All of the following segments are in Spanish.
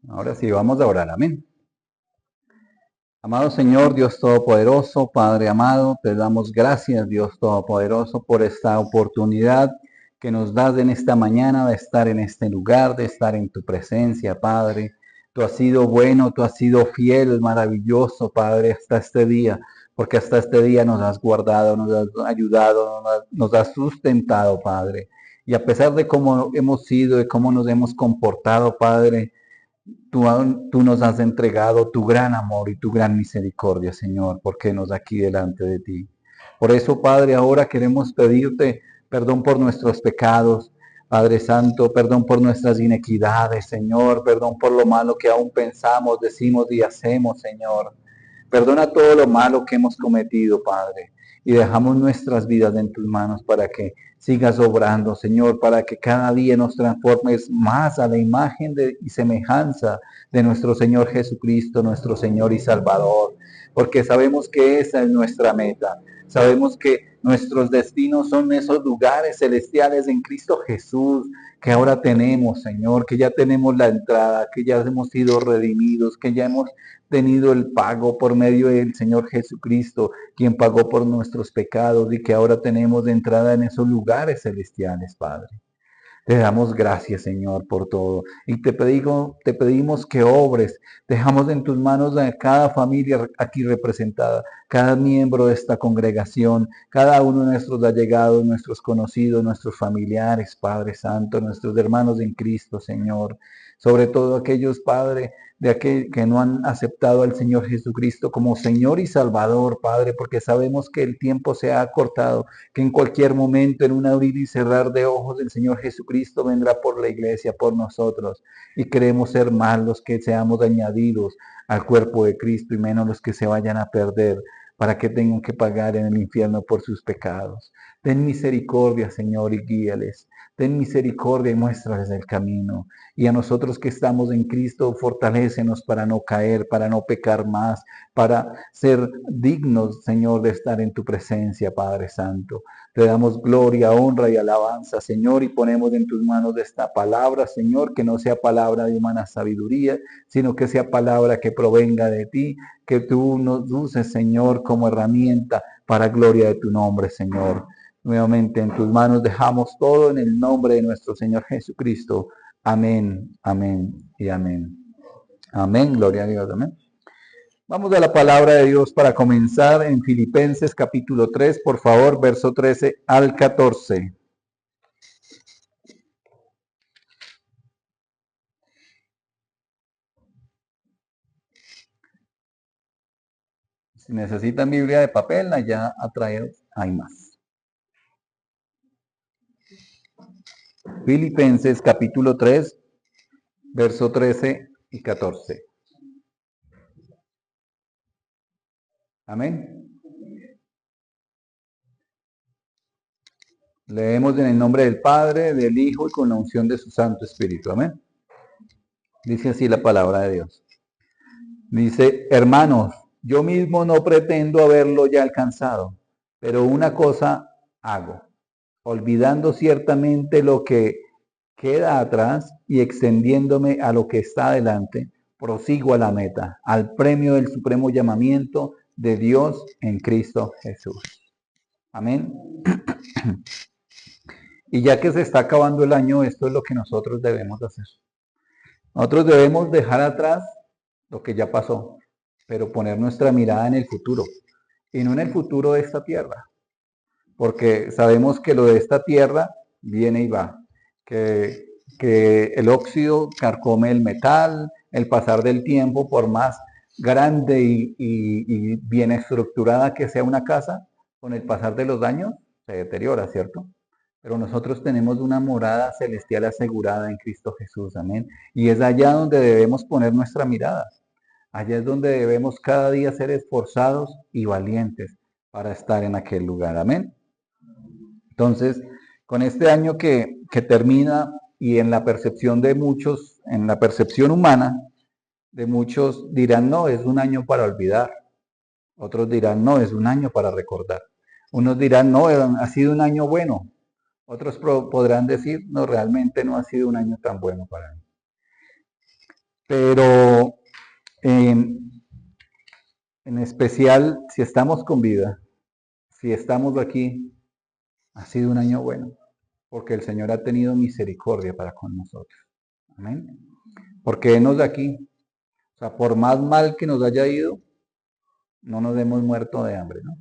Ahora sí, vamos a orar. Amén. Amado Señor, Dios Todopoderoso, Padre amado, te damos gracias, Dios Todopoderoso, por esta oportunidad que nos das en esta mañana de estar en este lugar, de estar en tu presencia, Padre. Tú has sido bueno, tú has sido fiel, maravilloso, Padre, hasta este día, porque hasta este día nos has guardado, nos has ayudado, nos has sustentado, Padre. Y a pesar de cómo hemos sido, de cómo nos hemos comportado, Padre, tú nos has entregado tu gran amor y tu gran misericordia, Señor, porque nos aquí delante de ti. Por eso, Padre, ahora queremos pedirte perdón por nuestros pecados, Padre Santo, perdón por nuestras inequidades, Señor, perdón por lo malo que aún pensamos, decimos y hacemos, Señor. Perdona todo lo malo que hemos cometido, Padre, y dejamos nuestras vidas en tus manos para que sigas obrando, Señor, para que cada día nos transformes más a la imagen y semejanza de nuestro Señor Jesucristo, nuestro Señor y Salvador, porque sabemos que esa es nuestra meta. Sabemos que nuestros destinos son esos lugares celestiales en Cristo Jesús, que ahora tenemos, Señor, que ya tenemos la entrada, que ya hemos sido redimidos, que ya hemos tenido el pago por medio del Señor Jesucristo, quien pagó por nuestros pecados y que ahora tenemos de entrada en esos lugares celestiales, Padre. Te damos gracias, Señor, por todo. Y te pedimos que obres. Dejamos en tus manos a cada familia aquí representada, cada miembro de esta congregación, cada uno de nuestros allegados, nuestros conocidos, nuestros familiares, Padre Santo, nuestros hermanos en Cristo, Señor. Sobre todo aquellos, Padre, de aquel que no han aceptado al Señor Jesucristo como Señor y Salvador, Padre, porque sabemos que el tiempo se ha acortado, que en cualquier momento, en un abrir y cerrar de ojos, el Señor Jesucristo vendrá por la iglesia, por nosotros. Y queremos ser más los que seamos añadidos al cuerpo de Cristo y menos los que se vayan a perder para que tengan que pagar en el infierno por sus pecados. Ten misericordia, Señor, y guíales. Ten misericordia y muéstrales el camino. Y a nosotros que estamos en Cristo, fortalécenos para no caer, para no pecar más, para ser dignos, Señor, de estar en tu presencia, Padre Santo. Te damos gloria, honra y alabanza, Señor, y ponemos en tus manos esta palabra, Señor, que no sea palabra de humana sabiduría, sino que sea palabra que provenga de ti, que tú nos uses, Señor, como herramienta para gloria de tu nombre, Señor. Nuevamente en tus manos dejamos todo en el nombre de nuestro Señor Jesucristo. Amén, amén y amén. Amén, gloria a Dios, amén. Vamos a la palabra de Dios para comenzar en Filipenses capítulo 3, por favor, verso 13 al 14. Si necesitan Biblia de papel, allá atrás hay más. Filipenses capítulo 3, verso 13 y 14. Amén. Leemos en el nombre del Padre, del Hijo y con la unción de su Santo Espíritu. Amén. Dice así la palabra de Dios. Dice, hermanos, yo mismo no pretendo haberlo ya alcanzado, pero una cosa hago, olvidando ciertamente lo que queda atrás y extendiéndome a lo que está adelante, prosigo a la meta, al premio del supremo llamamiento de Dios en Cristo Jesús. Amén. Y ya que se está acabando el año, esto es lo que nosotros debemos hacer. Nosotros debemos dejar atrás lo que ya pasó, pero poner nuestra mirada en el futuro, y no en el futuro de esta tierra, porque sabemos que lo de esta tierra viene y va, que el óxido carcome el metal, el pasar del tiempo, por más grande y bien estructurada que sea una casa, con el pasar de los años se deteriora, ¿cierto? Pero nosotros tenemos una morada celestial asegurada en Cristo Jesús, amén. Y es allá donde debemos poner nuestra mirada. Allá es donde debemos cada día ser esforzados y valientes para estar en aquel lugar, amén. Entonces, con este año que termina y en la percepción de muchos, en la percepción humana, de muchos dirán, no, es un año para olvidar. Otros dirán, no, es un año para recordar. Unos dirán, no, ha sido un año bueno. Otros podrán decir, no, realmente no ha sido un año tan bueno para mí. Pero en especial, si estamos con vida, si estamos aquí, ha sido un año bueno, porque el Señor ha tenido misericordia para con nosotros. Amén. Porque Él nos da aquí. O sea, por más mal que nos haya ido, no nos hemos muerto de hambre, ¿no?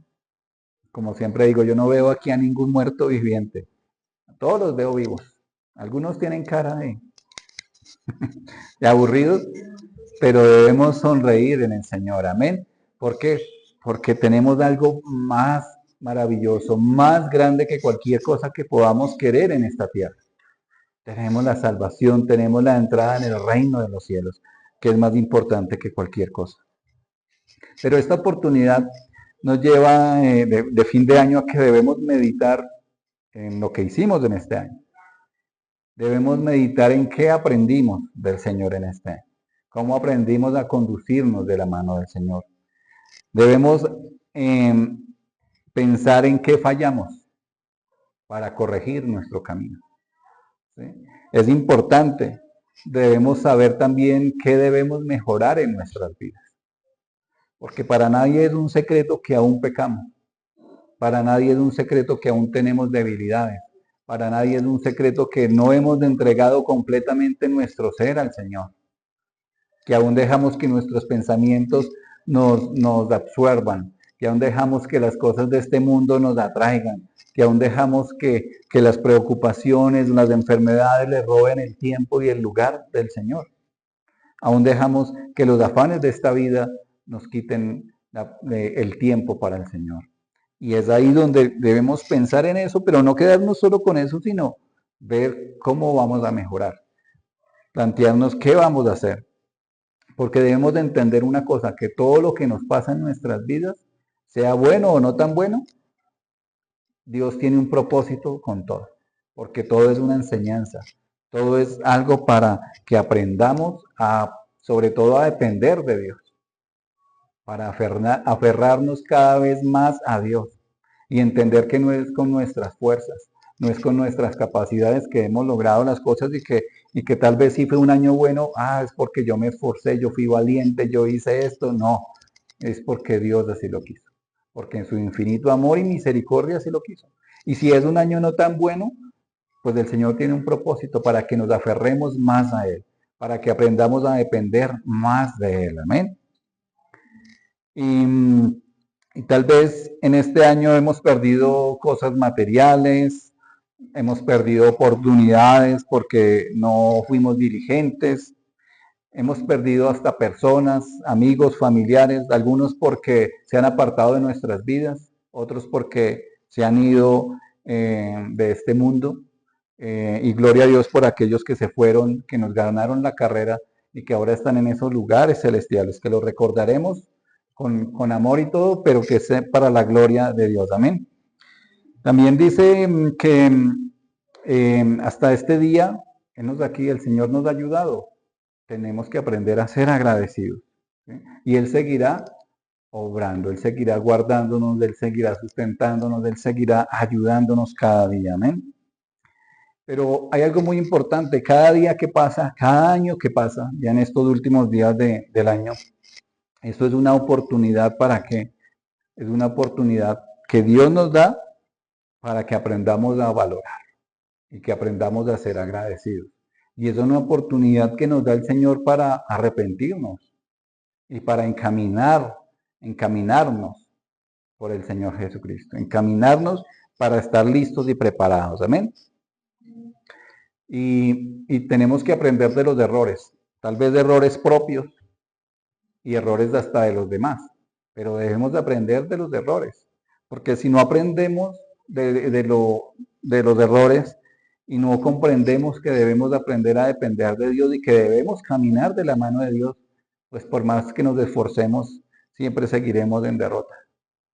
Como siempre digo, yo no veo aquí a ningún muerto viviente. A todos los veo vivos. Algunos tienen cara de aburridos, pero debemos sonreír en el Señor. Amén. ¿Por qué? Porque tenemos algo más maravilloso, más grande que cualquier cosa que podamos querer en esta tierra. Tenemos la salvación, tenemos la entrada en el reino de los cielos, que es más importante que cualquier cosa. Pero esta oportunidad nos lleva de fin de año a que debemos meditar en lo que hicimos en este año. Debemos meditar en qué aprendimos del Señor en este año. Cómo aprendimos a conducirnos de la mano del Señor. Debemos pensar en qué fallamos para corregir nuestro camino. ¿Sí? Es importante. Debemos saber también qué debemos mejorar en nuestras vidas. Porque para nadie es un secreto que aún pecamos. Para nadie es un secreto que aún tenemos debilidades. Para nadie es un secreto que no hemos entregado completamente nuestro ser al Señor. Que aún dejamos que nuestros pensamientos nos absuelvan, que aún dejamos que las cosas de este mundo nos atraigan, que aún dejamos que las preocupaciones, las enfermedades le roben el tiempo y el lugar del Señor. Aún dejamos que los afanes de esta vida nos quiten el tiempo para el Señor. Y es ahí donde debemos pensar en eso, pero no quedarnos solo con eso, sino ver cómo vamos a mejorar, plantearnos qué vamos a hacer. Porque debemos de entender una cosa, que todo lo que nos pasa en nuestras vidas, sea bueno o no tan bueno, Dios tiene un propósito con todo, porque todo es una enseñanza, todo es algo para que aprendamos sobre todo a depender de Dios, para aferrarnos cada vez más a Dios y entender que no es con nuestras fuerzas, no es con nuestras capacidades que hemos logrado las cosas y que tal vez sí fue un año bueno, es porque yo me esforcé, yo fui valiente, yo hice esto. No, es porque Dios así lo quiso, porque en su infinito amor y misericordia así lo quiso. Y si es un año no tan bueno, pues el Señor tiene un propósito para que nos aferremos más a Él, para que aprendamos a depender más de Él. Amén. Y tal vez en este año hemos perdido cosas materiales, hemos perdido oportunidades porque no fuimos diligentes, hemos perdido hasta personas, amigos, familiares, algunos porque se han apartado de nuestras vidas, otros porque se han ido de este mundo. Y gloria a Dios por aquellos que se fueron, que nos ganaron la carrera y que ahora están en esos lugares celestiales, que los recordaremos con amor y todo, pero que sea para la gloria de Dios. Amén. También dice que hasta este día, aquí el Señor nos ha ayudado. Tenemos que aprender a ser agradecidos. ¿Sí? Y Él seguirá obrando, Él seguirá guardándonos, Él seguirá sustentándonos, Él seguirá ayudándonos cada día. Amén. Pero hay algo muy importante, cada día que pasa, cada año que pasa, ya en estos últimos días del año, esto es una oportunidad para que, es una oportunidad que Dios nos da para que aprendamos a valorar y que aprendamos a ser agradecidos. Y es una oportunidad que nos da el Señor para arrepentirnos y para encaminarnos por el Señor Jesucristo, encaminarnos para estar listos y preparados. Amén. Y tenemos que aprender de los errores, tal vez de errores propios y errores hasta de los demás, pero debemos de aprender de los errores, porque si no aprendemos de los errores y no comprendemos que debemos de aprender a depender de Dios y que debemos caminar de la mano de Dios, pues por más que nos esforcemos, siempre seguiremos en derrota.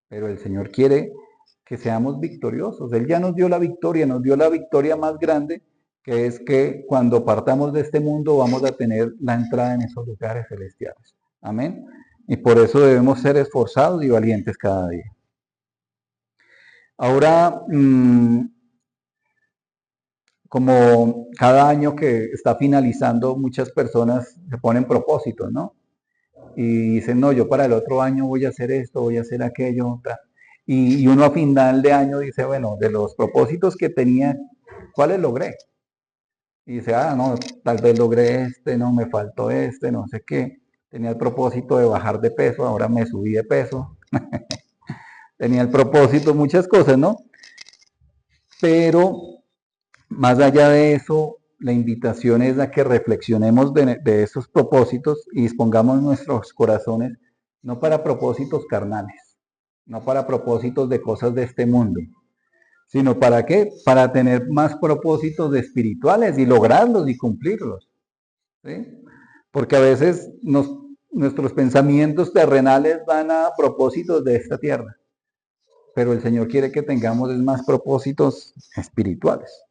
Pero el Señor quiere que seamos victoriosos. Él ya nos dio la victoria más grande, que es que cuando partamos de este mundo vamos a tener la entrada en esos lugares celestiales. Amén. Y por eso debemos ser esforzados y valientes cada día. Ahora, como cada año que está finalizando, muchas personas se ponen propósitos, ¿no? Y dicen, no, yo para el otro año voy a hacer esto, voy a hacer aquello, tal. Y uno a final de año dice, bueno, de los propósitos que tenía, ¿cuáles logré? Y dice, ah, no, tal vez logré este, no, me faltó este, no sé qué. Tenía el propósito de bajar de peso, ahora me subí de peso. Tenía el propósito, muchas cosas, ¿no? Pero más allá de eso, la invitación es a que reflexionemos de esos propósitos y dispongamos nuestros corazones no para propósitos carnales, no para propósitos de cosas de este mundo, sino para qué? Para tener más propósitos espirituales y lograrlos y cumplirlos. ¿Sí? Porque a veces nuestros pensamientos terrenales van a propósitos de esta tierra, pero el Señor quiere que tengamos más propósitos espirituales.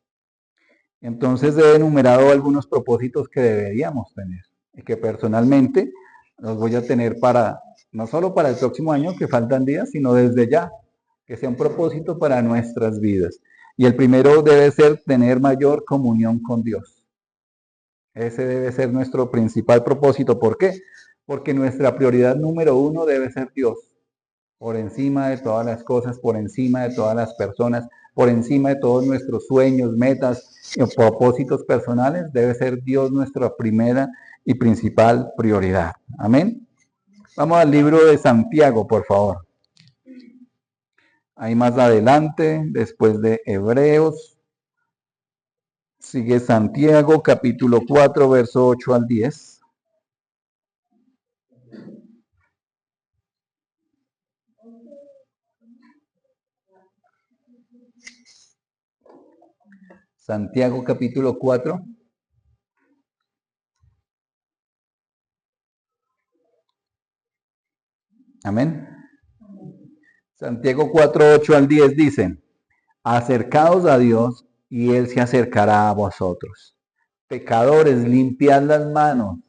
Entonces he enumerado algunos propósitos que deberíamos tener y que personalmente los voy a tener para, no solo para el próximo año, que faltan días, sino desde ya, que sea un propósito para nuestras vidas. Y el primero debe ser tener mayor comunión con Dios. Ese debe ser nuestro principal propósito. ¿Por qué? Porque nuestra prioridad número uno debe ser Dios, por encima de todas las cosas, por encima de todas las personas, por encima de todos nuestros sueños, metas y propósitos personales, debe ser Dios nuestra primera y principal prioridad. Amén. Vamos al libro de Santiago, por favor. Ahí más adelante, después de Hebreos, sigue Santiago, capítulo 4, verso 8 al 10. Santiago, capítulo 4. Amén. Santiago 4, 8 al 10 dice, acercaos a Dios y Él se acercará a vosotros. Pecadores, limpiad las manos,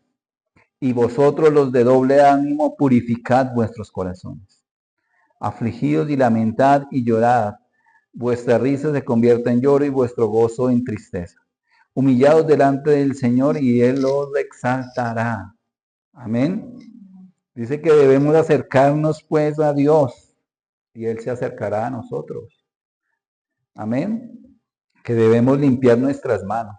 y vosotros los de doble ánimo, purificad vuestros corazones. Afligidos y lamentad y llorad, vuestra risa se convierta en lloro y vuestro gozo en tristeza. Humillados delante del Señor y Él los exaltará. Amén. Dice que debemos acercarnos pues a Dios y Él se acercará a nosotros. Amén. Que debemos limpiar nuestras manos,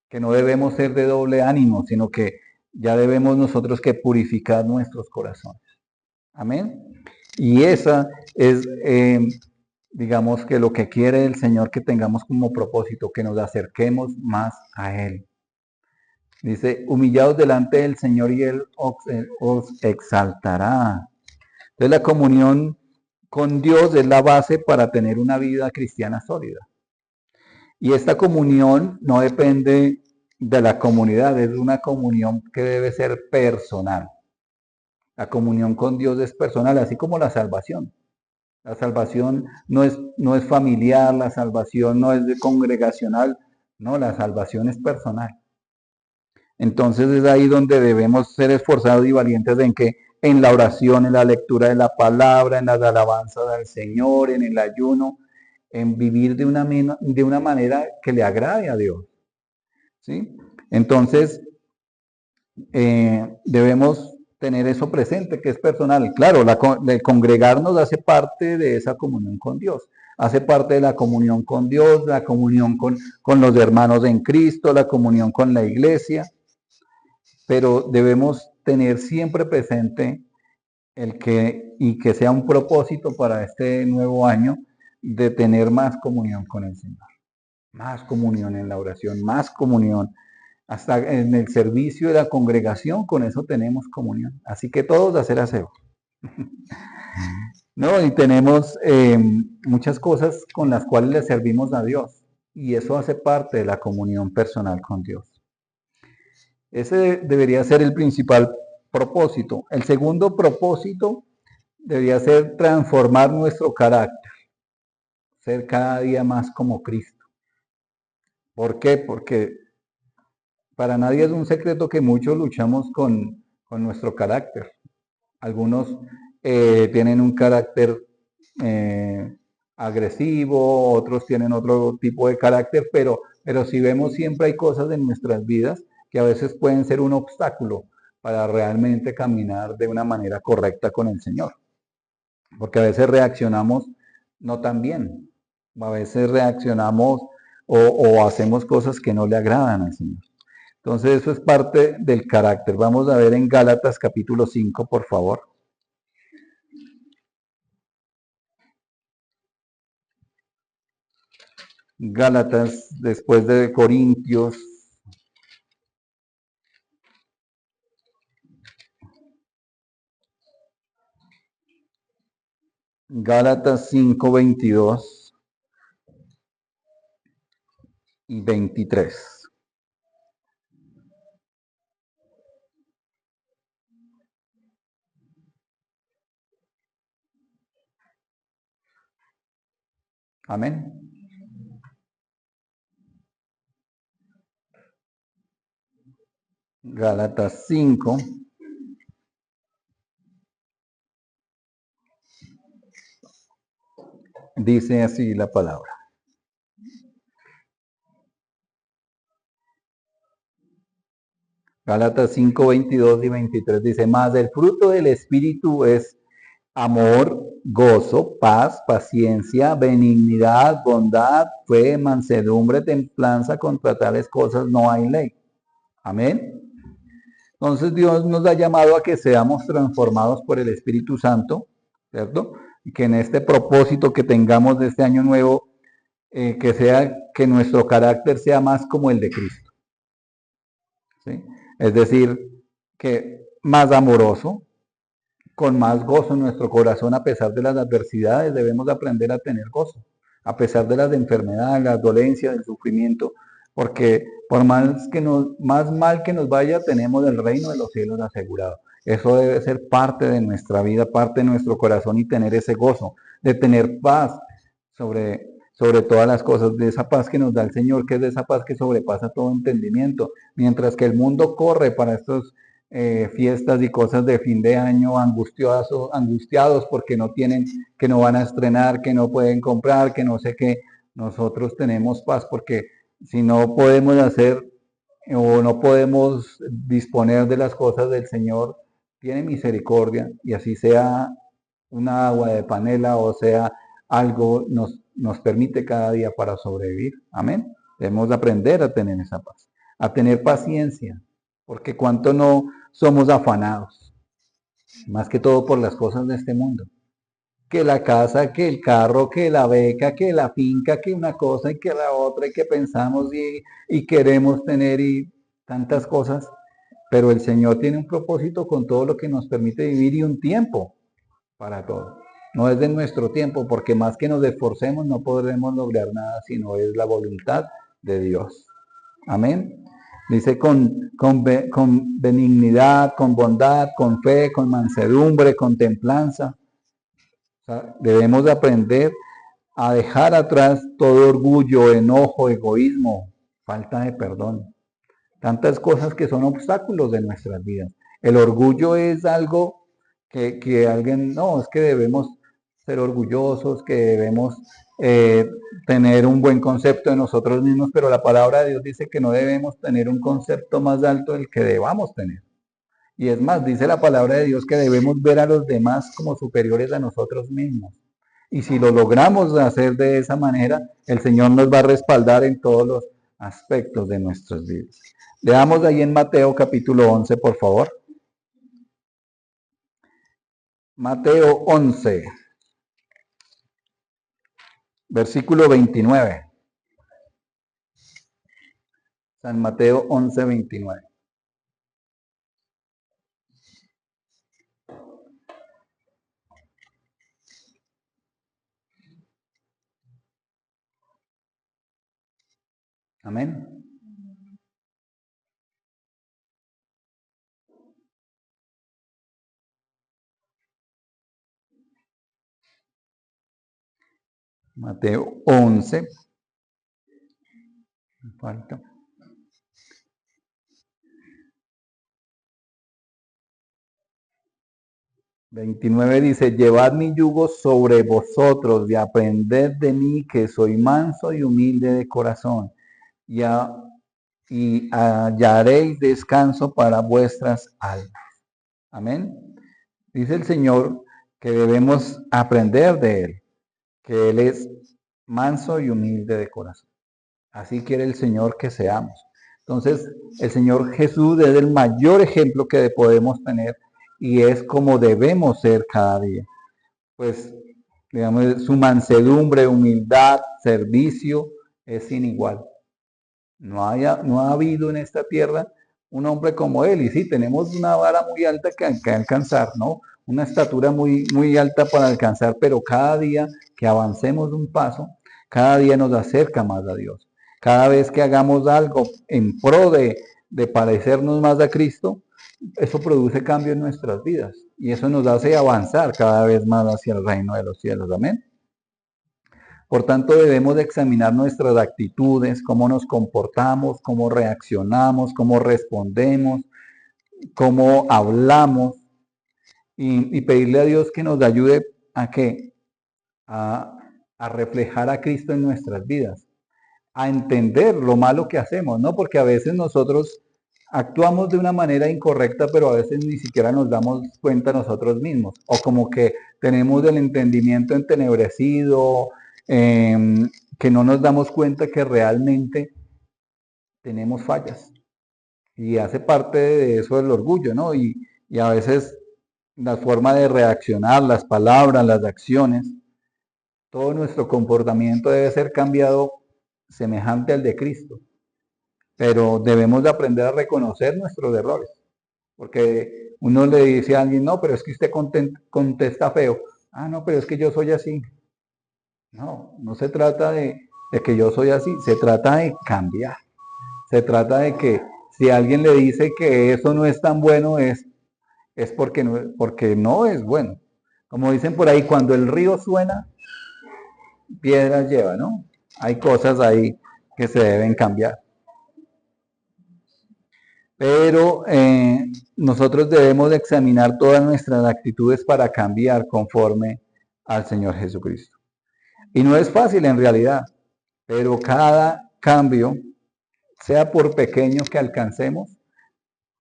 que no debemos ser de doble ánimo, sino que ya debemos nosotros que purificar nuestros corazones. Amén. Y esa es, digamos que lo que quiere el Señor que tengamos como propósito, que nos acerquemos más a Él. Dice, humillados delante del Señor y Él os exaltará. Entonces la comunión con Dios es la base para tener una vida cristiana sólida. Y esta comunión no depende de la comunidad, es una comunión que debe ser personal. La comunión con Dios es personal, así como la salvación. La salvación no es familiar, la salvación no es congregacional, no, la salvación es personal. Entonces es ahí donde debemos ser esforzados y valientes en que en la oración, en la lectura de la palabra, en las alabanzas al Señor, en el ayuno, en vivir de una manera que le agrade a Dios. ¿Sí? Entonces, debemos tener eso presente, que es personal. Claro, el congregarnos hace parte de esa comunión con Dios, hace parte de la comunión con Dios, la comunión con los hermanos en Cristo, la comunión con la iglesia, pero debemos tener siempre presente y que sea un propósito para este nuevo año de tener más comunión con el Señor, más comunión en la oración, más comunión hasta en el servicio de la congregación, con eso tenemos comunión. Así que todos hacer aseo. ¿No? Y tenemos muchas cosas con las cuales le servimos a Dios. Y eso hace parte de la comunión personal con Dios. Ese debería ser el principal propósito. El segundo propósito debería ser transformar nuestro carácter, ser cada día más como Cristo. ¿Por qué? Porque para nadie es un secreto que muchos luchamos con nuestro carácter. Algunos tienen un carácter agresivo, otros tienen otro tipo de carácter, pero Pero si vemos, siempre hay cosas en nuestras vidas que a veces pueden ser un obstáculo para realmente caminar de una manera correcta con el Señor. Porque a veces reaccionamos no tan bien, a veces reaccionamos o hacemos cosas que no le agradan al Señor. Entonces eso es parte del carácter. Vamos a ver en Gálatas capítulo 5, por favor. Gálatas, después de Corintios. Gálatas 5, 22 y 23. Amén. Gálatas 5. Dice así la palabra. Gálatas 5, 22 y 23 dice, mas el fruto del Espíritu es amor, gozo, paz, paciencia, benignidad, bondad, fe, mansedumbre, templanza. Contra tales cosas no hay ley. Amén. Entonces Dios nos ha llamado a que seamos transformados por el Espíritu Santo, ¿cierto? Y que en este propósito que tengamos de este año nuevo, que sea que nuestro carácter sea más como el de Cristo, ¿sí? Es decir, que más amoroso, con más gozo en nuestro corazón a pesar de las adversidades. Debemos aprender a tener gozo, a pesar de las enfermedades, las dolencias, el sufrimiento, porque por más mal que nos vaya, tenemos el reino de los cielos asegurado. Eso debe ser parte de nuestra vida, parte de nuestro corazón, y tener ese gozo, de tener paz sobre todas las cosas, de esa paz que nos da el Señor, que es de esa paz que sobrepasa todo entendimiento. Mientras que el mundo corre para estos fiestas y cosas de fin de año, angustiados porque no tienen, que no van a estrenar, que no pueden comprar, que no sé qué. Nosotros tenemos paz porque si no podemos hacer o no podemos disponer de las cosas del Señor, tiene misericordia, y así sea una agua de panela o sea algo, nos permite cada día para sobrevivir. Amén. Debemos aprender a tener esa paz, a tener paciencia, porque cuánto no somos afanados, más que todo por las cosas de este mundo. Que la casa, que el carro, que la beca, que la finca, que una cosa y que la otra, y que pensamos y queremos tener y tantas cosas. Pero el Señor tiene un propósito con todo lo que nos permite vivir y un tiempo para todo. No es de nuestro tiempo, porque más que nos esforcemos no podremos lograr nada, sino es la voluntad de Dios. Amén. Dice con benignidad, con bondad, con fe, con mansedumbre, con templanza. O sea, debemos de aprender a dejar atrás todo orgullo, enojo, egoísmo, falta de perdón. Tantas cosas que son obstáculos de nuestras vidas. El orgullo es algo que alguien, no, es que debemos ser orgullosos, que debemos tener un buen concepto de nosotros mismos, pero la palabra de Dios dice que no debemos tener un concepto más alto del que debamos tener. Y es más, dice la palabra de Dios que debemos ver a los demás como superiores a nosotros mismos. Y si lo logramos hacer de esa manera, el Señor nos va a respaldar en todos los aspectos de nuestras vidas. Leamos ahí en Mateo capítulo 11, por favor. Mateo 11, versículo 29. San Mateo 11, 29. Amén. Mateo 11. Falta. 29 dice, llevad mi yugo sobre vosotros y aprended de mí, que soy manso y humilde de corazón, y, y hallaréis descanso para vuestras almas. Amén. Dice el Señor que debemos aprender de Él, que Él es manso y humilde de corazón. Así quiere el Señor que seamos. Entonces, el Señor Jesús es el mayor ejemplo que podemos tener y es como debemos ser cada día. Pues, digamos, su mansedumbre, humildad, servicio es sin igual. No ha habido en esta tierra un hombre como él. Y sí, tenemos una vara muy alta que alcanzar, ¿no? Una estatura muy, muy alta para alcanzar, pero cada día que avancemos un paso, cada día nos acerca más a Dios. Cada vez que hagamos algo en pro de parecernos más a Cristo, eso produce cambio en nuestras vidas. Y eso nos hace avanzar cada vez más hacia el reino de los cielos. Amén. Por tanto, debemos de examinar nuestras actitudes, cómo nos comportamos, cómo reaccionamos, cómo respondemos, cómo hablamos y pedirle a Dios que nos ayude a qué, a reflejar a Cristo en nuestras vidas, a entender lo malo que hacemos, ¿no? Porque a veces nosotros actuamos de una manera incorrecta, pero a veces ni siquiera nos damos cuenta nosotros mismos, o como que tenemos el entendimiento entenebrecido, que no nos damos cuenta que realmente tenemos fallas. Y hace parte de eso el orgullo, ¿no? Y a veces la forma de reaccionar, las palabras, las acciones, todo nuestro comportamiento debe ser cambiado semejante al de Cristo. Pero debemos de aprender a reconocer nuestros errores. Porque uno le dice a alguien, no, pero es que usted contesta feo. Ah, no, pero es que yo soy así. No, no se trata de que yo soy así, se trata de cambiar. Se trata de que si alguien le dice que eso no es tan bueno, es porque no es bueno. Como dicen por ahí, cuando el río suena, piedras lleva, ¿no? Hay cosas ahí que se deben cambiar. Pero nosotros debemos examinar todas nuestras actitudes para cambiar conforme al Señor Jesucristo. Y no es fácil en realidad, pero cada cambio, sea por pequeño que alcancemos,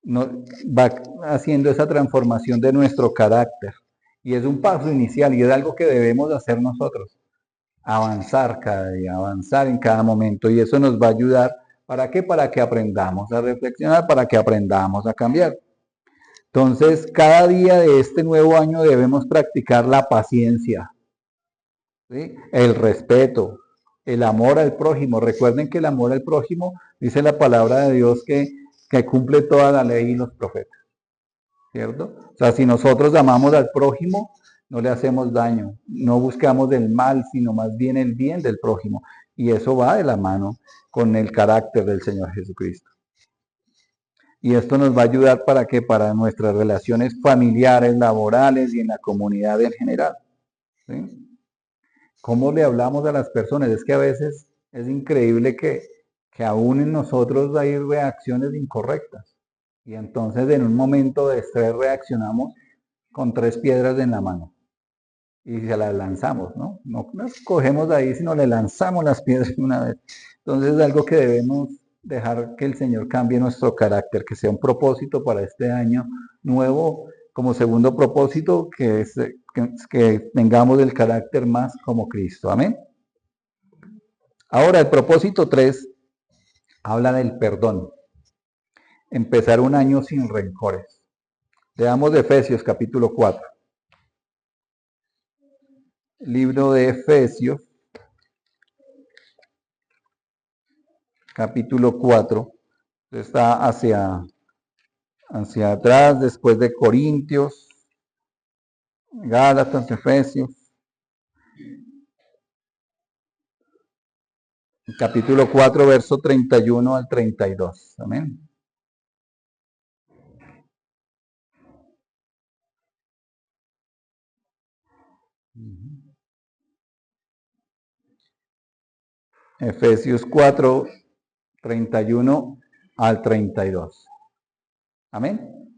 va haciendo esa transformación de nuestro carácter. Y es un paso inicial y es algo que debemos hacer nosotros. Avanzar cada día, avanzar en cada momento. Y eso nos va a ayudar. ¿Para qué? Para que aprendamos a reflexionar, para que aprendamos a cambiar. Entonces, cada día de este nuevo año debemos practicar la paciencia, ¿sí? El respeto, el amor al prójimo. Recuerden que el amor al prójimo, dice la palabra de Dios, que cumple toda la ley y los profetas, ¿cierto? O sea, si nosotros amamos al prójimo, no le hacemos daño, no buscamos el mal, sino más bien el bien del prójimo. Y eso va de la mano con el carácter del Señor Jesucristo. Y esto nos va a ayudar para que para nuestras relaciones familiares, laborales y en la comunidad en general. ¿Sí? ¿Cómo le hablamos a las personas? Es que a veces es increíble que aún en nosotros hay reacciones incorrectas. Y entonces en un momento de estrés reaccionamos con 3 piedras en la mano. Y se las lanzamos, ¿no? No las cogemos ahí, sino le lanzamos las piedras una vez. Entonces es algo que debemos dejar que el Señor cambie nuestro carácter, que sea un propósito para este año nuevo, como segundo propósito, que tengamos el carácter más como Cristo. Amén. Ahora, el propósito 3 habla del perdón. Empezar un año sin rencores. Leamos de Efesios capítulo 4. Libro de Efesios, capítulo 4. Está hacia atrás, después de Corintios, Gálatas, Efesios. Capítulo 4, verso 31 al 32. Amén. Efesios 4, 31 al 32. Amén.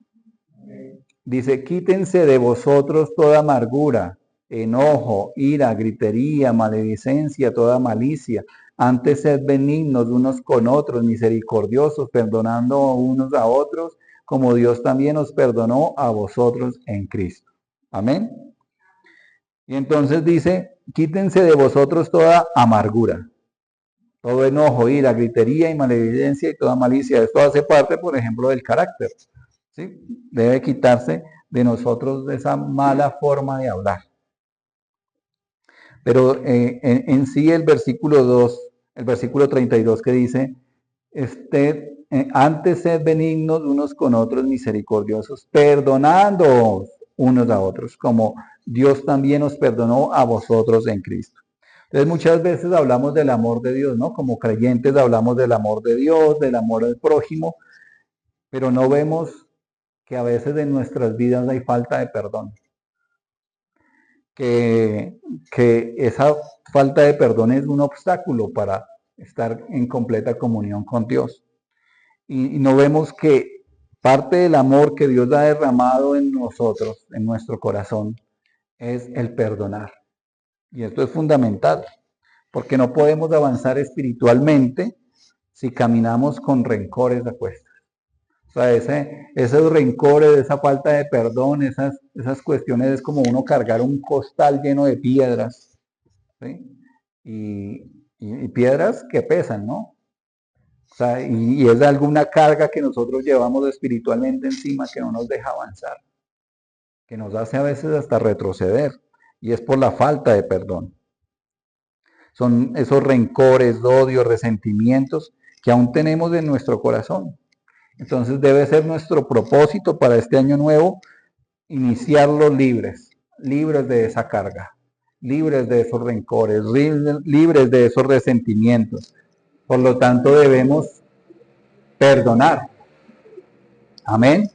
Dice, quítense de vosotros toda amargura, enojo, ira, gritería, maledicencia, toda malicia. Antes sed benignos unos con otros, misericordiosos, perdonando unos a otros, como Dios también os perdonó a vosotros en Cristo. Amén. Y entonces dice, quítense de vosotros toda amargura, todo enojo, ira, gritería y malevolencia y toda malicia. Esto hace parte, por ejemplo, del carácter. ¿Sí? Debe quitarse de nosotros esa mala forma de hablar. Pero en sí el versículo 2, el versículo 32 que dice, antes sed benignos unos con otros, misericordiosos, perdonando unos a otros, como Dios también os perdonó a vosotros en Cristo. Entonces muchas veces hablamos del amor de Dios, ¿no? Como creyentes hablamos del amor de Dios, del amor al prójimo, pero no vemos que a veces en nuestras vidas hay falta de perdón. Que esa falta de perdón es un obstáculo para estar en completa comunión con Dios. Y no vemos que parte del amor que Dios ha derramado en nosotros, en nuestro corazón, es el perdonar. Y esto es fundamental, porque no podemos avanzar espiritualmente si caminamos con rencores a cuestas. O sea, esos rencores, esa falta de perdón, esas cuestiones es como uno cargar un costal lleno de piedras, ¿sí? Y piedras que pesan, ¿no? O sea, y es alguna carga que nosotros llevamos espiritualmente encima que no nos deja avanzar, que nos hace a veces hasta retroceder, y es por la falta de perdón. Son esos rencores, odios, resentimientos que aún tenemos en nuestro corazón. Entonces debe ser nuestro propósito para este año nuevo iniciarlos libres, libres de esa carga, libres de esos rencores, libres de esos resentimientos. Por lo tanto debemos perdonar. Amén.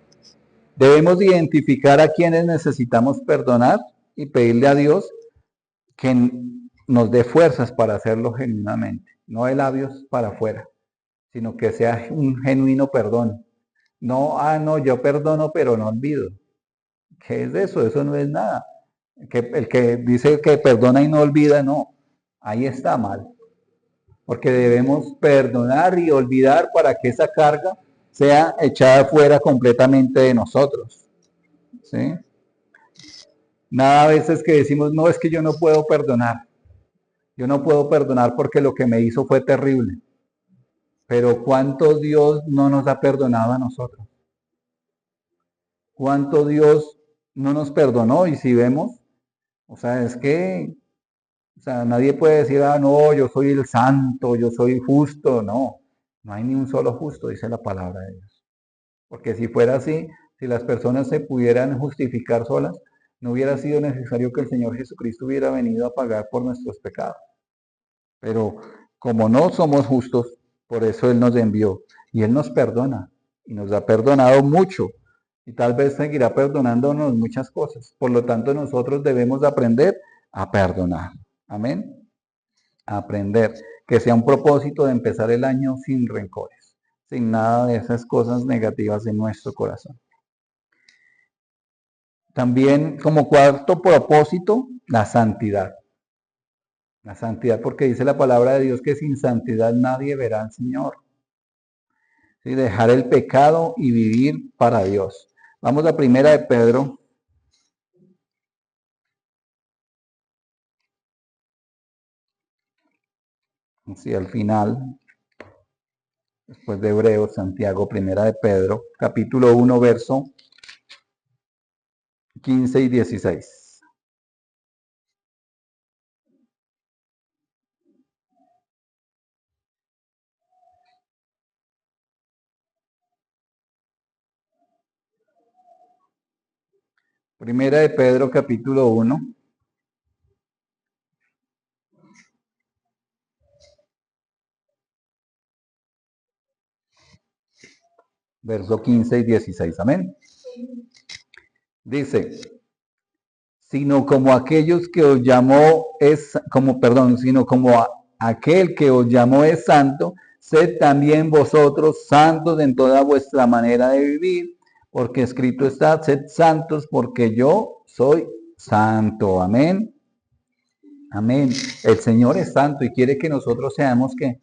Debemos identificar a quienes necesitamos perdonar y pedirle a Dios que nos dé fuerzas para hacerlo genuinamente, no de labios para afuera, sino que sea un genuino perdón. No, no, yo perdono pero no olvido. ¿Qué es eso? Eso no es nada. El que dice que perdona y no olvida, no. Ahí está mal. Porque debemos perdonar y olvidar para que esa carga sea echada fuera completamente de nosotros. ¿Sí? Nada a veces que decimos, no, es que yo no puedo perdonar. Yo no puedo perdonar porque lo que me hizo fue terrible. Pero ¿cuánto Dios no nos ha perdonado a nosotros? ¿Cuánto Dios no nos perdonó? Y si vemos, o sea, es que, o sea, nadie puede decir, no, yo soy el santo, yo soy justo. No, no hay ni un solo justo, dice la palabra de Dios. Porque si fuera así, si las personas se pudieran justificar solas, no hubiera sido necesario que el Señor Jesucristo hubiera venido a pagar por nuestros pecados. Pero como no somos justos, por eso Él nos envió. Y Él nos perdona. Y nos ha perdonado mucho. Y tal vez seguirá perdonándonos muchas cosas. Por lo tanto, nosotros debemos aprender a perdonar. Amén. A aprender. Que sea un propósito de empezar el año sin rencores. Sin nada de esas cosas negativas en nuestro corazón. También como cuarto propósito, la santidad. La santidad, porque dice la palabra de Dios que sin santidad nadie verá al Señor. ¿Sí? Dejar el pecado y vivir para Dios. Vamos a primera de Pedro. Sí, al final, después de Hebreos, Santiago, primera de Pedro, capítulo 1, verso 15 y 16. Primera de Pedro, capítulo 1. Verso 15 y 16. Amén. Dice, sino como aquellos que os llamó sino como aquel que os llamó es santo, sed también vosotros santos en toda vuestra manera de vivir, porque escrito está, sed santos porque yo soy santo. Amén. Amén. El Señor es santo y quiere que nosotros seamos ¿qué?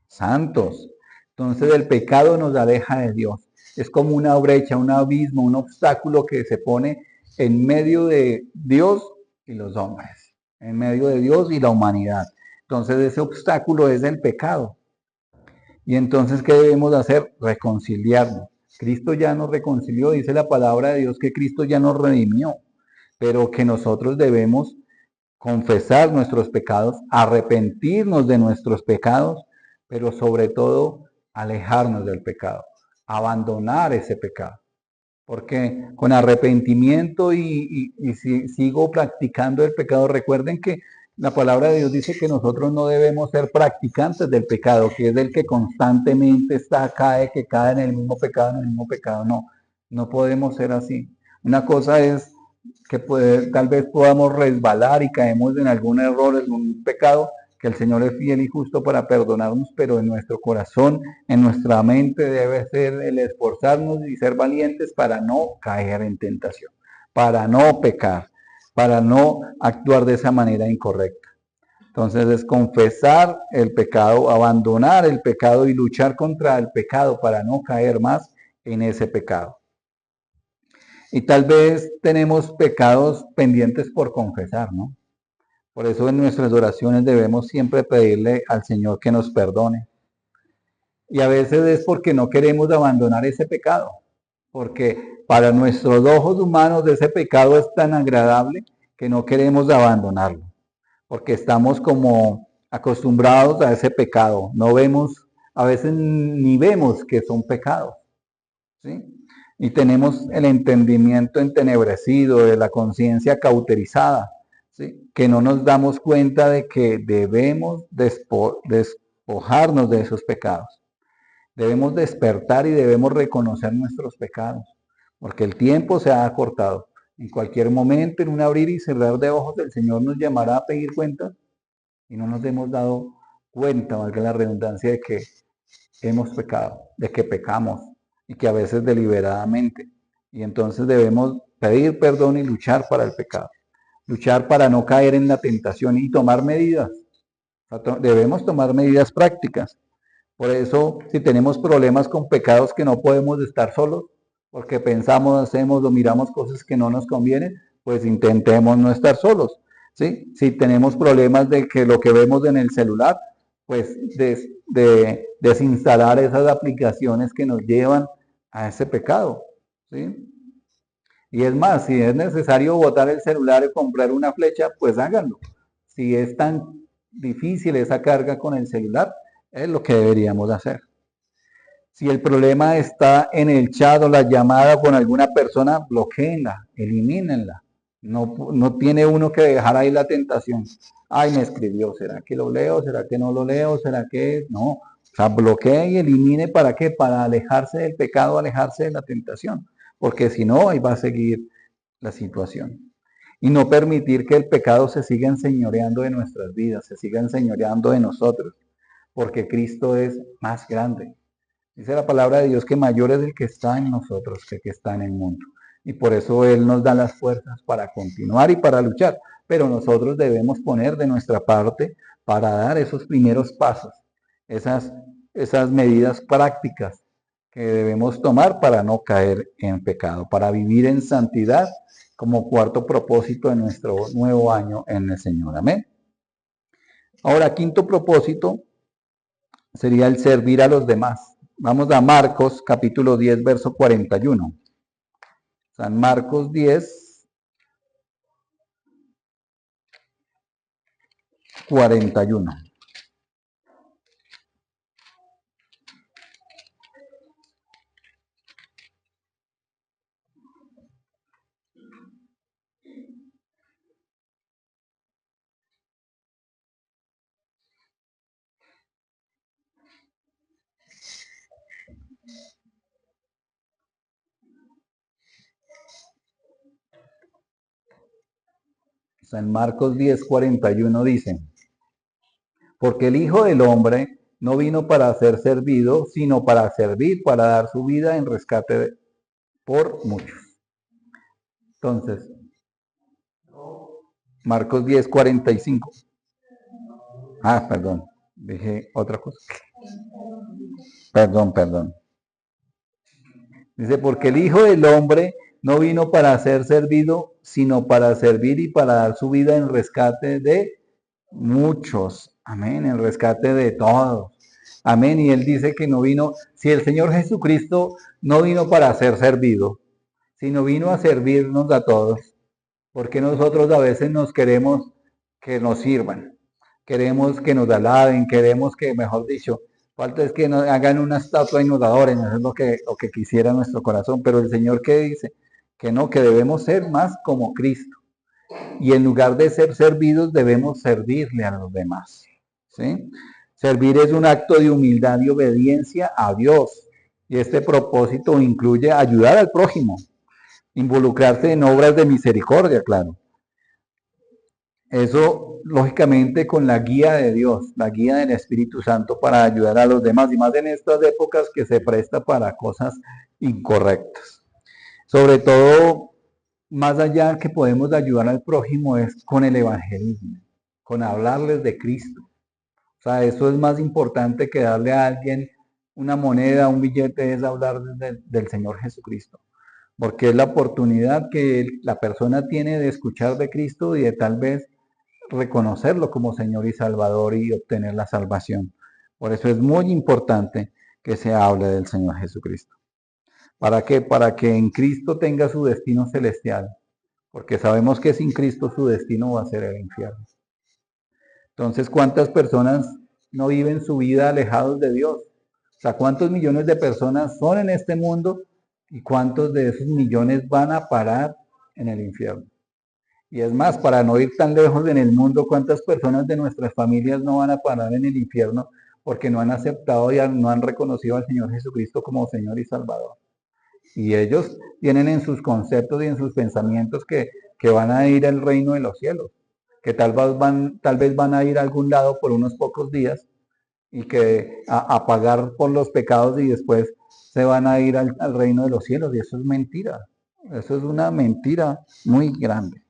Santos. Entonces el pecado nos aleja de Dios. Es como una brecha, un abismo, un obstáculo que se pone en medio de Dios y los hombres, en medio de Dios y la humanidad. Entonces ese obstáculo es el pecado. Y entonces, ¿qué debemos hacer? Reconciliarnos. Cristo ya nos reconcilió, dice la palabra de Dios que Cristo ya nos redimió, pero que nosotros debemos confesar nuestros pecados, arrepentirnos de nuestros pecados, pero sobre todo alejarnos del pecado, abandonar ese pecado. Porque con arrepentimiento y si sigo practicando el pecado, recuerden que la palabra de Dios dice que nosotros no debemos ser practicantes del pecado, que es el que constantemente que cae en el mismo pecado, en el mismo pecado. No, no podemos ser así. Una cosa es que tal vez podamos resbalar y caemos en algún error, en un pecado, que el Señor es fiel y justo para perdonarnos, pero en nuestro corazón, en nuestra mente debe ser el esforzarnos y ser valientes para no caer en tentación, para no pecar, para no actuar de esa manera incorrecta. Entonces es confesar el pecado, abandonar el pecado y luchar contra el pecado para no caer más en ese pecado. Y tal vez tenemos pecados pendientes por confesar, ¿no? Por eso en nuestras oraciones debemos siempre pedirle al Señor que nos perdone. Y a veces es porque no queremos abandonar ese pecado, porque para nuestros ojos humanos ese pecado es tan agradable que no queremos abandonarlo, porque estamos como acostumbrados a ese pecado. No vemos, a veces ni vemos que son pecados, ¿sí? Y tenemos el entendimiento entenebrecido, de la conciencia cauterizada, ¿sí? Que no nos damos cuenta de que debemos despojarnos de esos pecados. Debemos despertar y debemos reconocer nuestros pecados, porque el tiempo se ha acortado. En cualquier momento, en un abrir y cerrar de ojos, el Señor nos llamará a pedir cuentas y no nos hemos dado cuenta, valga la redundancia, de que hemos pecado, de que pecamos y que a veces deliberadamente. Y entonces debemos pedir perdón y luchar para el pecado, luchar para no caer en la tentación y tomar medidas. Debemos tomar medidas prácticas. Por eso, si tenemos problemas con pecados que no podemos estar solos, porque pensamos, hacemos o miramos cosas que no nos convienen, pues intentemos no estar solos. ¿Sí? Si tenemos problemas de que lo que vemos en el celular, pues desinstalar esas aplicaciones que nos llevan a ese pecado. ¿Sí? Y es más, si es necesario botar el celular y comprar una flecha, pues háganlo. Si es tan difícil esa carga con el celular, es lo que deberíamos hacer. Si el problema está en el chat o la llamada con alguna persona, bloqueenla, elimínenla. No tiene uno que dejar ahí la tentación. Ay, me escribió, ¿será que lo leo? ¿Será que no lo leo? ¿Será que no? O sea, bloquee y elimine, ¿para qué? Para alejarse del pecado, alejarse de la tentación. Porque si no, ahí va a seguir la situación. Y no permitir que el pecado se siga enseñoreando de nuestras vidas, se siga enseñoreando de nosotros, porque Cristo es más grande. Dice la palabra de Dios que mayor es el que está en nosotros que el que está en el mundo. Y por eso Él nos da las fuerzas para continuar y para luchar. Pero nosotros debemos poner de nuestra parte para dar esos primeros pasos, esas medidas prácticas que debemos tomar para no caer en pecado, para vivir en santidad como cuarto propósito de nuestro nuevo año en el Señor. Amén. Ahora, quinto propósito sería el servir a los demás. Vamos a Marcos capítulo 10, verso 41. San Marcos 10, 41. San Marcos 10, 41 dice, porque el Hijo del Hombre no vino para ser servido, sino para servir, para dar su vida en rescate por muchos. Entonces, Marcos 10, 45. Perdón, dije otra cosa. Perdón. Dice, porque el Hijo del Hombre no vino para ser servido, sino para servir y para dar su vida en rescate de muchos. Amén, en rescate de todos. Amén. Y él dice que no vino, si el Señor Jesucristo no vino para ser servido, sino vino a servirnos a todos, porque nosotros a veces nos queremos que nos sirvan, queremos que nos alaben, queremos que, mejor dicho, falta es que nos hagan una estatua y nos adoren, eso es lo que quisiera nuestro corazón, pero el Señor que dice que no, que debemos ser más como Cristo, y en lugar de ser servidos debemos servirle a los demás, ¿sí? Servir es un acto de humildad y obediencia a Dios, y este propósito incluye ayudar al prójimo, involucrarse en obras de misericordia, claro. Eso, lógicamente, con la guía de Dios, la guía del Espíritu Santo para ayudar a los demás, y más en estas épocas que se presta para cosas incorrectas. Sobre todo, más allá que podemos ayudar al prójimo es con el evangelismo, con hablarles de Cristo. O sea, eso es más importante que darle a alguien una moneda, un billete, es hablar del Señor Jesucristo, porque es la oportunidad que la persona tiene de escuchar de Cristo y de tal vez reconocerlo como Señor y Salvador y obtener la salvación. Por eso es muy importante que se hable del Señor Jesucristo. ¿Para qué? Para que en Cristo tenga su destino celestial, porque sabemos que sin Cristo su destino va a ser el infierno. Entonces, ¿cuántas personas no viven su vida alejados de Dios? O sea, ¿cuántos millones de personas son en este mundo y cuántos de esos millones van a parar en el infierno? Y es más, para no ir tan lejos en el mundo, ¿cuántas personas de nuestras familias no van a parar en el infierno porque no han aceptado y no han reconocido al Señor Jesucristo como Señor y Salvador? Y ellos tienen en sus conceptos y en sus pensamientos que van a ir al reino de los cielos, que tal vez van a ir a algún lado por unos pocos días y que a pagar por los pecados y después se van a ir al reino de los cielos. Y eso es mentira. Eso es una mentira muy grande.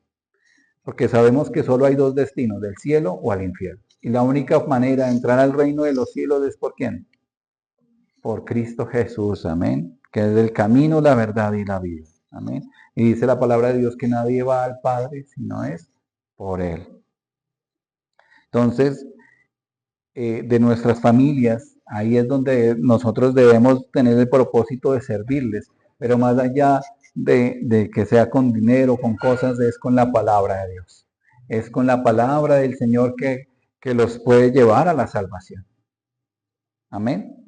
Porque sabemos que solo hay dos destinos, del cielo o al infierno. Y la única manera de entrar al reino de los cielos es ¿por quién? Por Cristo Jesús, amén. Que es el camino, la verdad y la vida, amén. Y dice la palabra de Dios que nadie va al Padre si no es por Él. Entonces, de nuestras familias, ahí es donde nosotros debemos tener el propósito de servirles, pero más allá de que sea con dinero, con cosas, es con la palabra de Dios. Es con la palabra del Señor que los puede llevar a la salvación. Amén.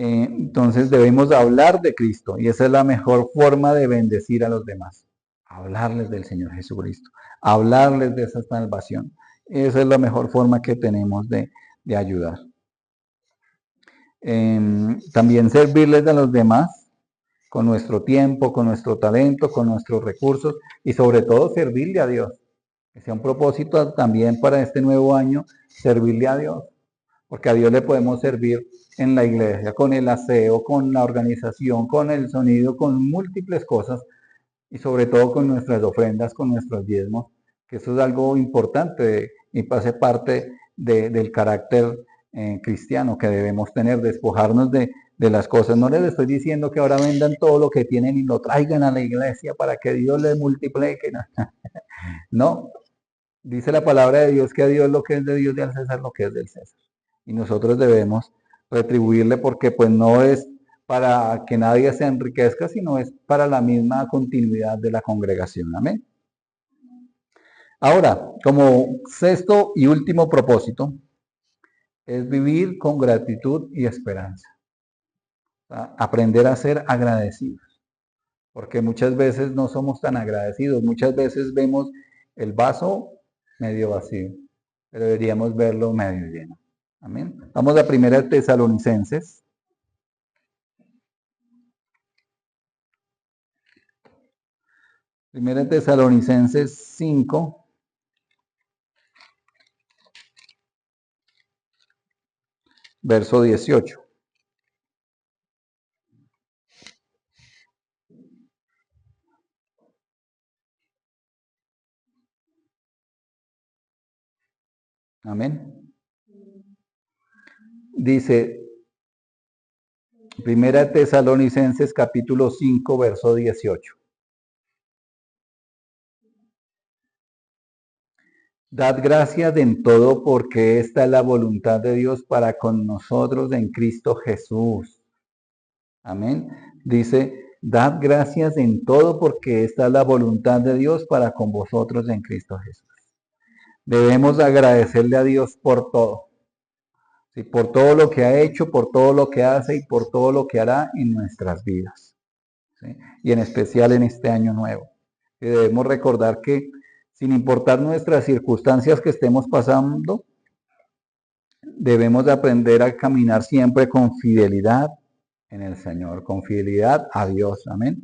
Entonces debemos hablar de Cristo y esa es la mejor forma de bendecir a los demás. Hablarles del Señor Jesucristo, hablarles de esa salvación. Esa es la mejor forma que tenemos de ayudar. También servirles a los demás con nuestro tiempo, con nuestro talento, con nuestros recursos y sobre todo servirle a Dios. Que sea un propósito también para este nuevo año, servirle a Dios. Porque a Dios le podemos servir en la iglesia, con el aseo, con la organización, con el sonido, con múltiples cosas y sobre todo con nuestras ofrendas, con nuestros diezmos, que eso es algo importante y hace parte del carácter cristiano que debemos tener, despojarnos de las cosas. No les estoy diciendo que ahora vendan todo lo que tienen y lo traigan a la iglesia para que Dios les multiplique. No, no. Dice la palabra de Dios que a Dios lo que es de Dios y al César lo que es del César. Y nosotros debemos retribuirle porque pues no es para que nadie se enriquezca, sino es para la misma continuidad de la congregación. Amén. Ahora, como sexto y último propósito, es vivir con gratitud y esperanza. O sea, aprender a ser agradecidos, porque muchas veces no somos tan agradecidos, muchas veces vemos el vaso medio vacío, pero deberíamos verlo medio lleno. Amén. Vamos a Primera Tesalonicenses. Primera Tesalonicenses 5, verso 18. Amén. Dice, Primera Tesalonicenses capítulo 5, verso 18. Dad gracias en todo porque esta es la voluntad de Dios para con nosotros en Cristo Jesús. Amén. Dice, dad gracias en todo porque esta es la voluntad de Dios para con vosotros en Cristo Jesús. Debemos agradecerle a Dios por todo. ¿Sí? Por todo lo que ha hecho, por todo lo que hace y por todo lo que hará en nuestras vidas. ¿Sí? Y en especial en este año nuevo. Y debemos recordar que sin importar nuestras circunstancias que estemos pasando, debemos de aprender a caminar siempre con fidelidad en el Señor, con fidelidad a Dios. Amén.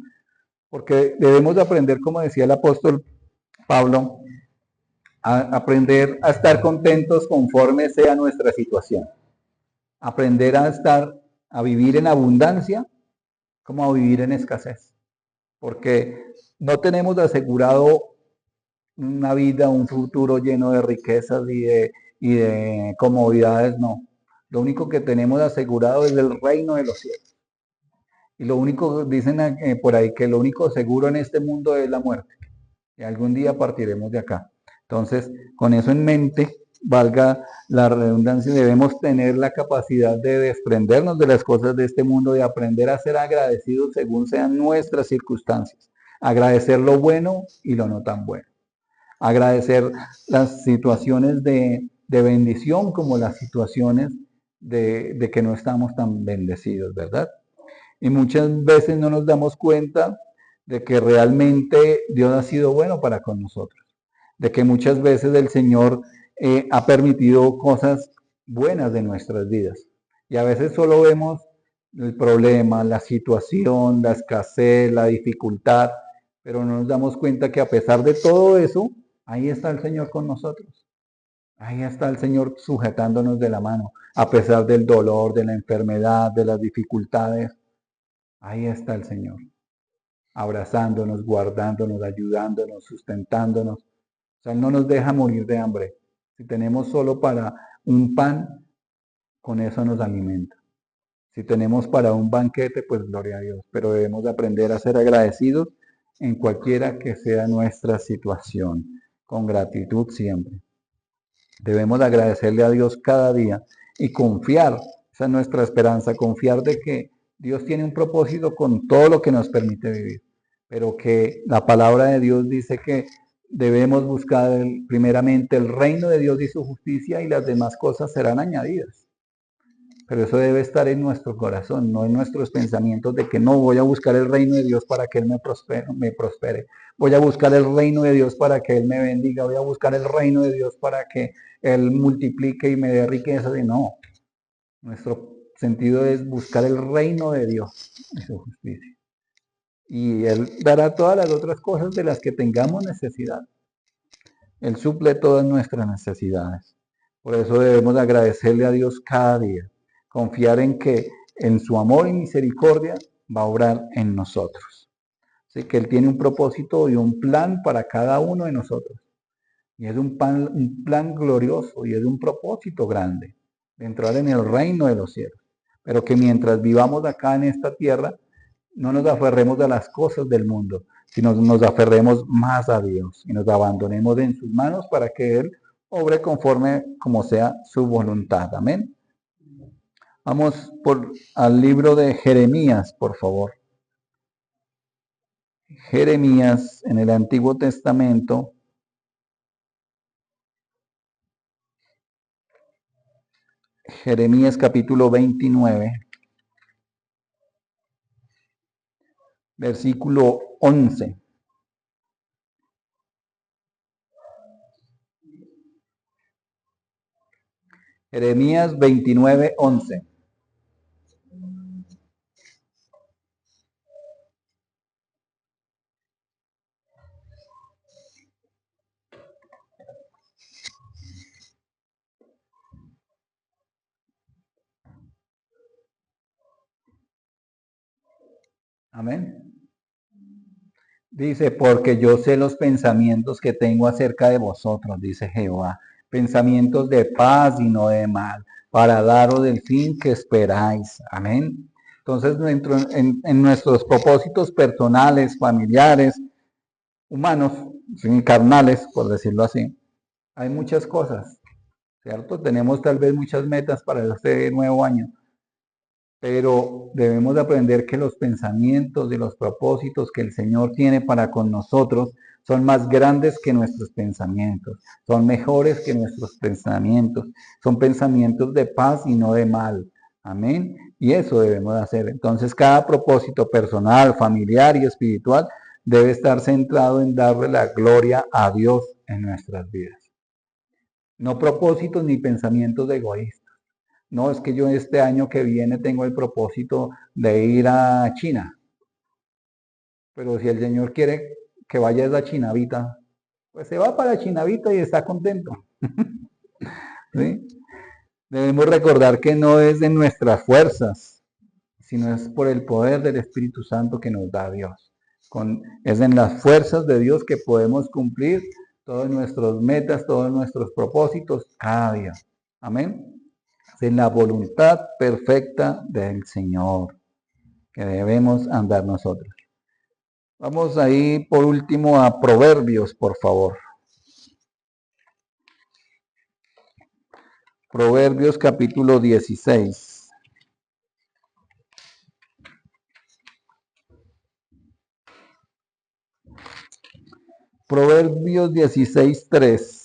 Porque debemos de aprender, como decía el apóstol Pablo, a aprender a estar contentos conforme sea nuestra situación. Aprender a vivir en abundancia como a vivir en escasez. Porque no tenemos asegurado una vida, un futuro lleno de riquezas y de comodidades, no. Lo único que tenemos asegurado es el reino de los cielos. Y lo único, dicen por ahí, que lo único seguro en este mundo es la muerte. Y algún día partiremos de acá. Entonces, con eso en mente, valga la redundancia, debemos tener la capacidad de desprendernos de las cosas de este mundo, de aprender a ser agradecidos según sean nuestras circunstancias. Agradecer lo bueno y lo no tan bueno. Agradecer las situaciones de bendición como las situaciones de que no estamos tan bendecidos, ¿verdad? Y muchas veces no nos damos cuenta de que realmente Dios ha sido bueno para con nosotros, de que muchas veces el Señor ha permitido cosas buenas de nuestras vidas. Y a veces solo vemos el problema, la situación, la escasez, la dificultad, pero no nos damos cuenta que a pesar de todo eso, ahí está el Señor con nosotros. Ahí está el Señor sujetándonos de la mano, a pesar del dolor, de la enfermedad, de las dificultades. Ahí está el Señor, abrazándonos, guardándonos, ayudándonos, sustentándonos. O sea, Él no nos deja morir de hambre. Si tenemos solo para un pan, con eso nos alimenta. Si tenemos para un banquete, pues gloria a Dios. Pero debemos aprender a ser agradecidos en cualquiera que sea nuestra situación, con gratitud siempre. Debemos agradecerle a Dios cada día y confiar, esa es nuestra esperanza, confiar de que Dios tiene un propósito con todo lo que nos permite vivir, pero que la palabra de Dios dice que debemos buscar primeramente el reino de Dios y su justicia y las demás cosas serán añadidas. Pero eso debe estar en nuestro corazón, no en nuestros pensamientos de que no voy a buscar el reino de Dios para que Él me prospere. Voy a buscar el reino de Dios para que Él me bendiga. Voy a buscar el reino de Dios para que Él multiplique y me dé riqueza. Y no, nuestro sentido es buscar el reino de Dios y su justicia. Y Él dará todas las otras cosas de las que tengamos necesidad. Él suple todas nuestras necesidades. Por eso debemos agradecerle a Dios cada día, confiar en que en su amor y misericordia va a obrar en nosotros. Así que Él tiene un propósito y un plan para cada uno de nosotros. Y es un plan glorioso y es un propósito grande de entrar en el reino de los cielos. Pero que mientras vivamos acá en esta tierra, no nos aferremos a las cosas del mundo, sino nos aferremos más a Dios y nos abandonemos en sus manos para que Él obre conforme como sea su voluntad. Amén. Vamos al libro de Jeremías, por favor. Jeremías en el Antiguo Testamento. Jeremías capítulo 29, versículo 11. Jeremías 29, 11. Amén. Dice, porque yo sé los pensamientos que tengo acerca de vosotros, dice Jehová, pensamientos de paz y no de mal, para daros el fin que esperáis. Amén. Entonces, en nuestros propósitos personales, familiares, humanos, carnales, por decirlo así, hay muchas cosas, ¿cierto? Tenemos tal vez muchas metas para este nuevo año, pero debemos de aprender que los pensamientos y los propósitos que el Señor tiene para con nosotros son más grandes que nuestros pensamientos, son mejores que nuestros pensamientos, son pensamientos de paz y no de mal. Amén. Y eso debemos de hacer. Entonces, cada propósito personal, familiar y espiritual debe estar centrado en darle la gloria a Dios en nuestras vidas. No propósitos ni pensamientos egoístas. No, es que yo este año que viene tengo el propósito de ir a China. Pero si el Señor quiere que vaya a la Chinavita, pues se va para Chinavita y está contento. ¿Sí? Debemos recordar que no es de nuestras fuerzas, sino es por el poder del Espíritu Santo que nos da Dios. Es en las fuerzas de Dios que podemos cumplir todas nuestras metas, todos nuestros propósitos cada día. Amén. Es en la voluntad perfecta del Señor que debemos andar nosotros. Vamos ahí por último a Proverbios, por favor. Proverbios capítulo 16. Proverbios 16:3.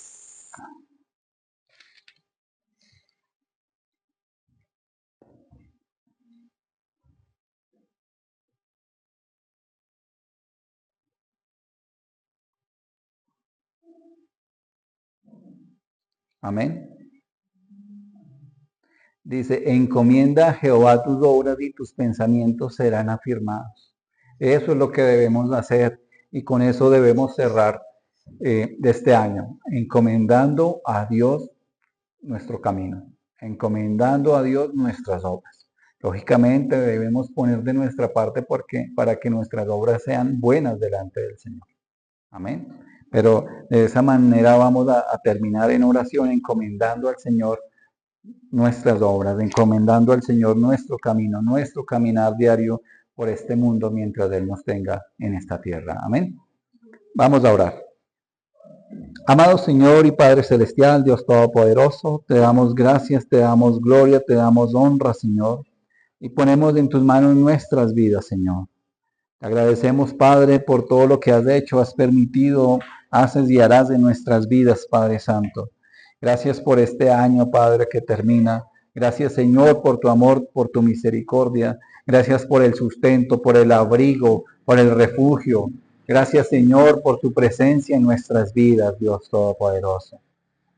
Amén. Dice, encomienda a Jehová tus obras y tus pensamientos serán afirmados. Eso es lo que debemos hacer y con eso debemos cerrar de este año, encomendando a Dios nuestro camino, encomendando a Dios nuestras obras. Lógicamente debemos poner de nuestra parte para que nuestras obras sean buenas delante del Señor. Amén. Pero de esa manera vamos a terminar en oración, encomendando al Señor nuestras obras, encomendando al Señor nuestro camino, nuestro caminar diario por este mundo mientras Él nos tenga en esta tierra. Amén. Vamos a orar. Amado Señor y Padre Celestial, Dios Todopoderoso, te damos gracias, te damos gloria, te damos honra, Señor, y ponemos en tus manos nuestras vidas, Señor. Te agradecemos, Padre, por todo lo que has hecho, has permitido, haces y harás en nuestras vidas, Padre Santo. Gracias por este año, Padre, que termina. Gracias, Señor, por tu amor, por tu misericordia. Gracias por el sustento, por el abrigo, por el refugio. Gracias, Señor, por tu presencia en nuestras vidas, Dios Todopoderoso.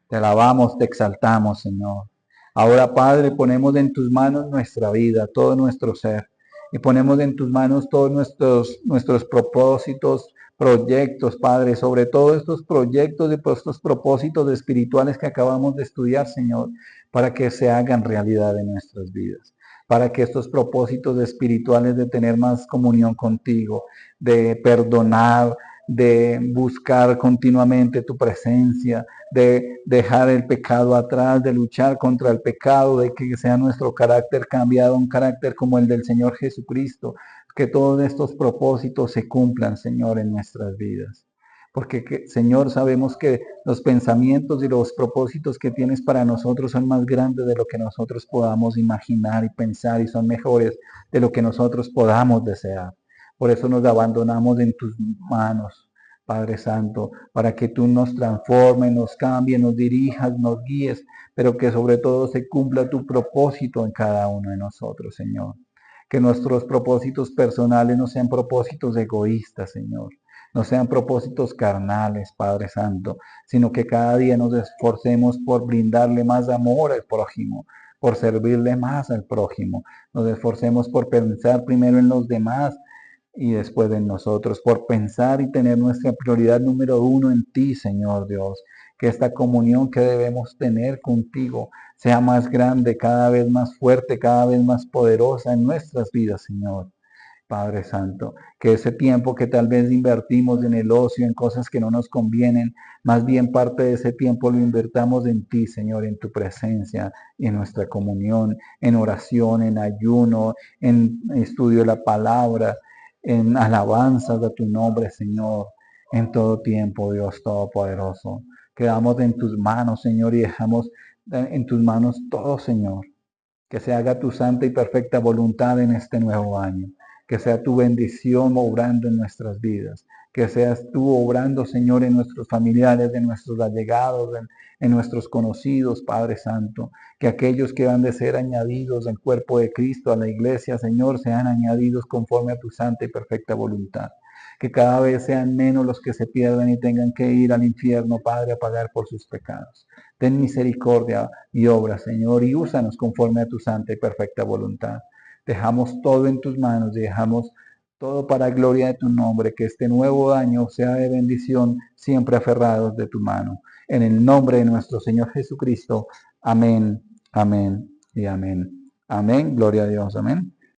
Te alabamos, te exaltamos, Señor. Ahora, Padre, ponemos en tus manos nuestra vida, todo nuestro ser. Y ponemos en tus manos todos nuestros propósitos, proyectos, Padre, sobre todo estos proyectos y estos propósitos espirituales que acabamos de estudiar, Señor, para que se hagan realidad en nuestras vidas. Para que estos propósitos espirituales de tener más comunión contigo, de perdonar, de buscar continuamente tu presencia, de dejar el pecado atrás, de luchar contra el pecado, de que sea nuestro carácter cambiado, un carácter como el del Señor Jesucristo, que todos estos propósitos se cumplan, Señor, en nuestras vidas. Porque, Señor, sabemos que los pensamientos y los propósitos que tienes para nosotros son más grandes de lo que nosotros podamos imaginar y pensar y son mejores de lo que nosotros podamos desear. Por eso nos abandonamos en tus manos, Padre Santo, para que tú nos transformes, nos cambies, nos dirijas, nos guíes, pero que sobre todo se cumpla tu propósito en cada uno de nosotros, Señor. Que nuestros propósitos personales no sean propósitos egoístas, Señor. No sean propósitos carnales, Padre Santo, sino que cada día nos esforcemos por brindarle más amor al prójimo, por servirle más al prójimo. Nos esforcemos por pensar primero en los demás y después en nosotros, por pensar y tener nuestra prioridad número uno en ti, Señor Dios. Que esta comunión que debemos tener contigo sea más grande, cada vez más fuerte, cada vez más poderosa en nuestras vidas, Señor. Padre Santo, que ese tiempo que tal vez invertimos en el ocio, en cosas que no nos convienen, más bien parte de ese tiempo lo invertamos en ti, Señor, en tu presencia, en nuestra comunión, en oración, en ayuno, en estudio de la palabra, en alabanzas a tu nombre, Señor, en todo tiempo, Dios Todopoderoso. Quedamos en tus manos, Señor, y dejamos en tus manos todo, Señor. Que se haga tu santa y perfecta voluntad en este nuevo año. Que sea tu bendición obrando en nuestras vidas. Que seas tú obrando, Señor, en nuestros familiares, en nuestros allegados, en nuestros conocidos, Padre Santo. Que aquellos que van de ser añadidos al cuerpo de Cristo, a la iglesia, Señor, sean añadidos conforme a tu santa y perfecta voluntad. Que cada vez sean menos los que se pierdan y tengan que ir al infierno, Padre, a pagar por sus pecados. Ten misericordia y obra, Señor, y úsanos conforme a tu santa y perfecta voluntad. Dejamos todo en tus manos y dejamos todo para gloria de tu nombre, que este nuevo año sea de bendición, siempre aferrados de tu mano. En el nombre de nuestro Señor Jesucristo. Amén, amén y amén. Amén, gloria a Dios, amén.